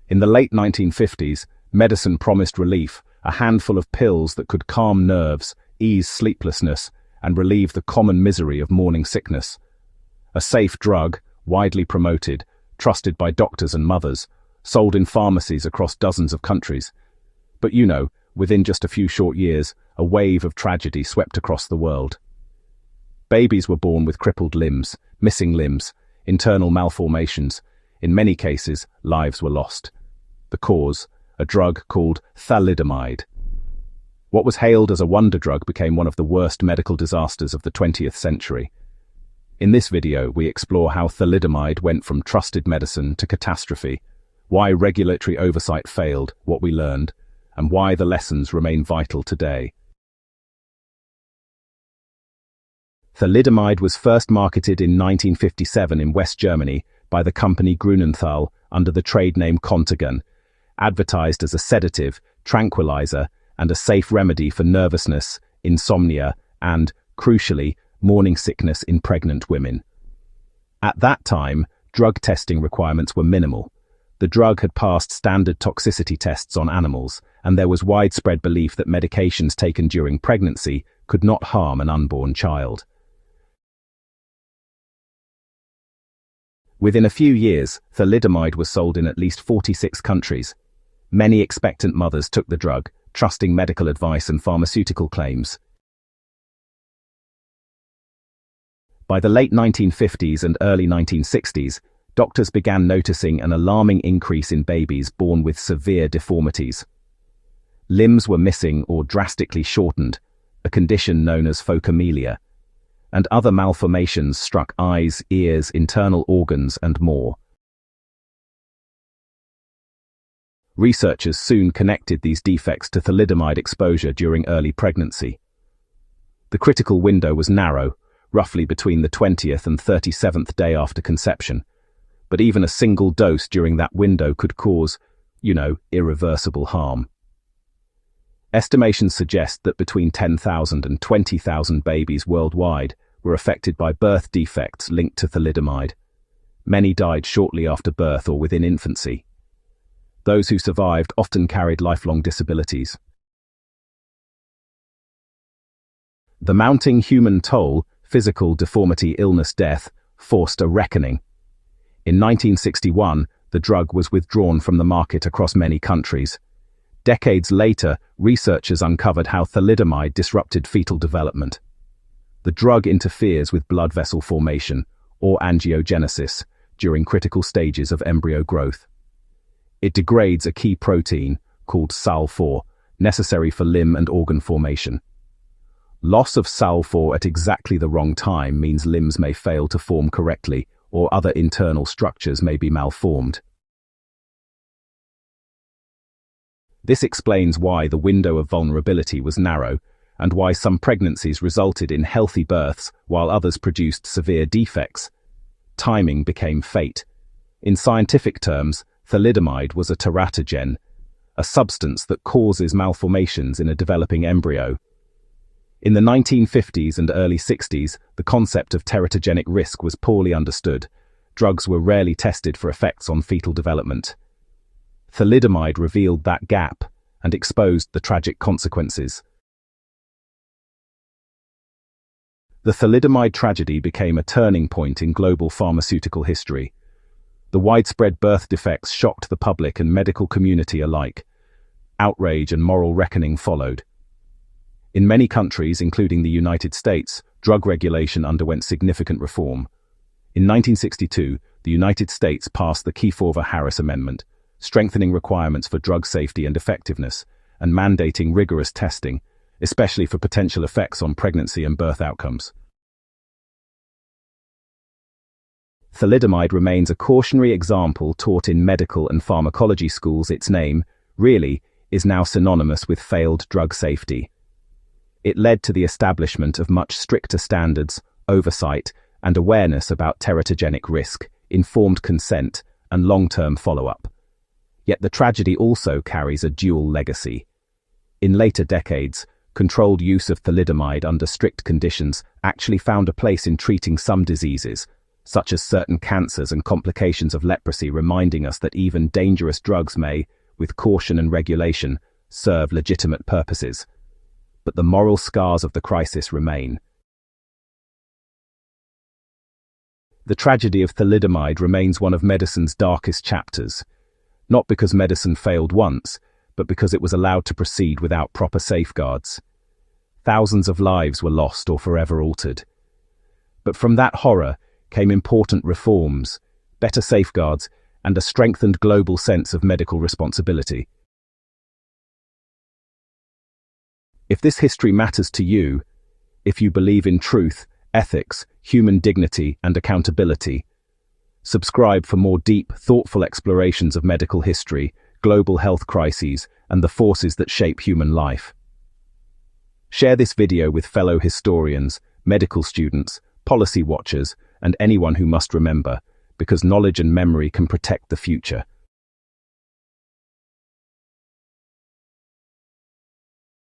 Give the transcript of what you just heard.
In the late 1950s, medicine promised relief, a handful of pills that could calm nerves, ease sleeplessness, and relieve the common misery of morning sickness. A safe drug, widely promoted, trusted by doctors and mothers, sold in pharmacies across dozens of countries. But within just a few short years, a wave of tragedy swept across the world. Babies were born with crippled limbs, missing limbs, internal malformations. In many cases, lives were lost. The cause, a drug called thalidomide. What was hailed as a wonder drug became one of the worst medical disasters of the 20th century. In this video, we explore how thalidomide went from trusted medicine to catastrophe, why regulatory oversight failed, what we learned, and why the lessons remain vital today. Thalidomide was first marketed in 1957 in West Germany by the company Grünenthal under the trade name Contergan, advertised as a sedative, tranquilizer, and a safe remedy for nervousness, insomnia, and, crucially, morning sickness in pregnant women. At that time, drug testing requirements were minimal. The drug had passed standard toxicity tests on animals, and there was widespread belief that medications taken during pregnancy could not harm an unborn child. Within a few years, thalidomide was sold in at least 46 countries. Many expectant mothers took the drug, trusting medical advice and pharmaceutical claims. By the late 1950s and early 1960s, doctors began noticing an alarming increase in babies born with severe deformities. Limbs were missing or drastically shortened, a condition known as phocomelia, and other malformations struck eyes, ears, internal organs, and more. Researchers soon connected these defects to thalidomide exposure during early pregnancy. The critical window was narrow, roughly between the 20th and 37th day after conception, but even a single dose during that window could cause, irreversible harm. Estimations suggest that between 10,000 and 20,000 babies worldwide were affected by birth defects linked to thalidomide. Many died shortly after birth or within infancy. Those who survived often carried lifelong disabilities. The mounting human toll, physical deformity, illness, death, forced a reckoning. In 1961, the drug was withdrawn from the market across many countries. Decades later, researchers uncovered how thalidomide disrupted fetal development. The drug interferes with blood vessel formation, or angiogenesis, during critical stages of embryo growth. It degrades a key protein, called SAL4, necessary for limb and organ formation. Loss of SAL4 at exactly the wrong time means limbs may fail to form correctly, or other internal structures may be malformed. This explains why the window of vulnerability was narrow, and why some pregnancies resulted in healthy births while others produced severe defects. Timing became fate. In scientific terms, thalidomide was a teratogen, a substance that causes malformations in a developing embryo. In the 1950s and early 60s, the concept of teratogenic risk was poorly understood. Drugs were rarely tested for effects on fetal development. Thalidomide revealed that gap and exposed the tragic consequences. The thalidomide tragedy became a turning point in global pharmaceutical history. The widespread birth defects shocked the public and medical community alike. Outrage and moral reckoning followed. In many countries, including the United States, drug regulation underwent significant reform. In 1962, the United States passed the Kefauver-Harris Amendment, strengthening requirements for drug safety and effectiveness, and mandating rigorous testing, especially for potential effects on pregnancy and birth outcomes. Thalidomide remains a cautionary example taught in medical and pharmacology schools. Its name, really, is now synonymous with failed drug safety. It led to the establishment of much stricter standards, oversight, and awareness about teratogenic risk, informed consent, and long-term follow-up. Yet the tragedy also carries a dual legacy. In later decades, controlled use of thalidomide under strict conditions actually found a place in treating some diseases, such as certain cancers and complications of leprosy, reminding us that even dangerous drugs may, with caution and regulation, serve legitimate purposes. But the moral scars of the crisis remain. The tragedy of thalidomide remains one of medicine's darkest chapters, not because medicine failed once, but because it was allowed to proceed without proper safeguards. Thousands of lives were lost or forever altered. But from that horror came important reforms, better safeguards, and a strengthened global sense of medical responsibility. If this history matters to you, if you believe in truth, ethics, human dignity, and accountability, subscribe for more deep, thoughtful explorations of medical history, global health crises, and the forces that shape human life. Share this video with fellow historians, medical students, policy watchers, and anyone who must remember, because knowledge and memory can protect the future.